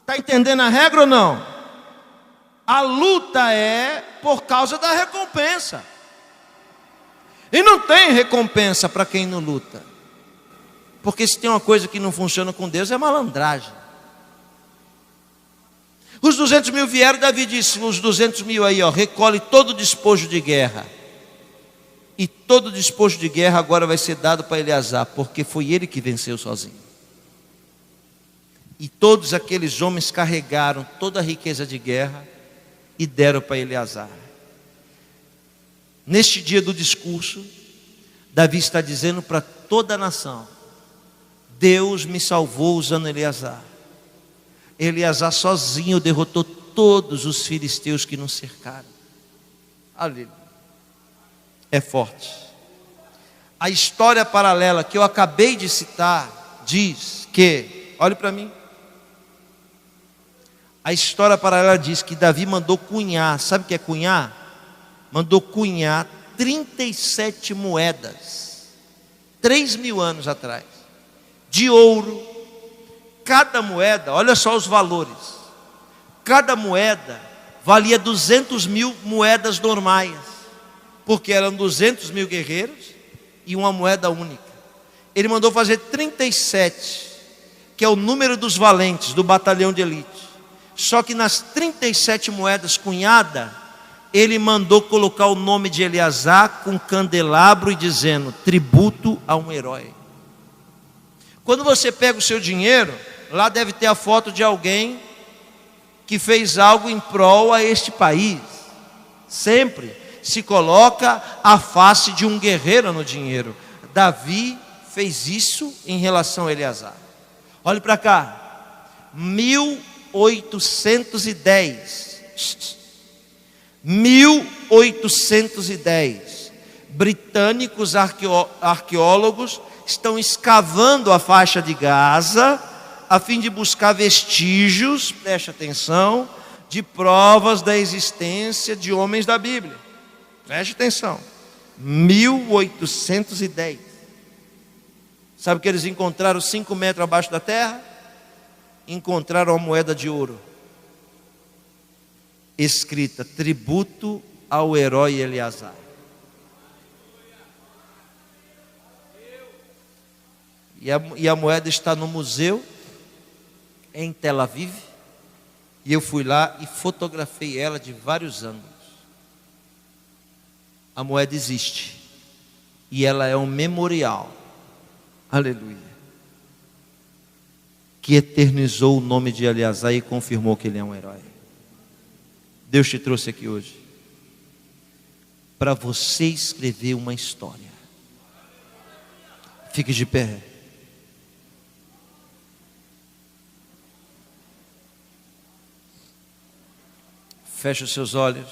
Está entendendo a regra ou não? A luta é por causa da recompensa. E não tem recompensa para quem não luta. Porque se tem uma coisa que não funciona com Deus é malandragem. Os 200.000 vieram, Davi disse: os 200.000 aí, recolhe todo o despojo de guerra. E todo o despojo de guerra agora vai ser dado para Eleazar, porque foi ele que venceu sozinho. E todos aqueles homens carregaram toda a riqueza de guerra e deram para Eleazar. Neste dia do discurso, Davi está dizendo para toda a nação: Deus me salvou usando Eleazar. Eleazar sozinho derrotou todos os filisteus que nos cercaram. Aleluia. É forte. A história paralela que eu acabei de citar diz que, olhe para mim, A história paralela diz que Davi mandou cunhar, sabe o que é cunhar? Mandou cunhar 37 moedas, 3.000 anos atrás, de ouro. Cada moeda, olha só os valores, cada moeda valia 200.000 moedas normais, porque eram 200.000 guerreiros e uma moeda única. Ele mandou fazer 37, que é o número dos valentes do batalhão de elite. Só que nas 37 moedas cunhadas, ele mandou colocar o nome de Eleazar com candelabro e dizendo: tributo a um herói. Quando você pega o seu dinheiro, lá deve ter a foto de alguém que fez algo em prol a este país. Sempre se coloca a face de um guerreiro no dinheiro. Davi fez isso em relação a Eleazar. Olhe para cá, 1810, britânicos arqueólogos estão escavando a faixa de Gaza a fim de buscar vestígios, preste atenção, de provas da existência de homens da Bíblia. Preste atenção, 1810. Sabe o que eles encontraram 5 metros abaixo da terra? Encontraram uma moeda de ouro, escrita: tributo ao herói Eleazar. E a moeda está no museu em Tel Aviv, e eu fui lá e fotografei ela de vários ângulos. A moeda existe, e ela é um memorial, aleluia, que eternizou o nome de Eleazar e confirmou que ele é um herói. Deus te trouxe aqui hoje para você escrever uma história. Fique de pé. Feche os seus olhos.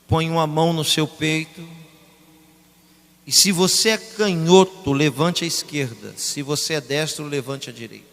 Põe uma mão no seu peito. E se você é canhoto, levante a esquerda. Se você é destro, levante a direita.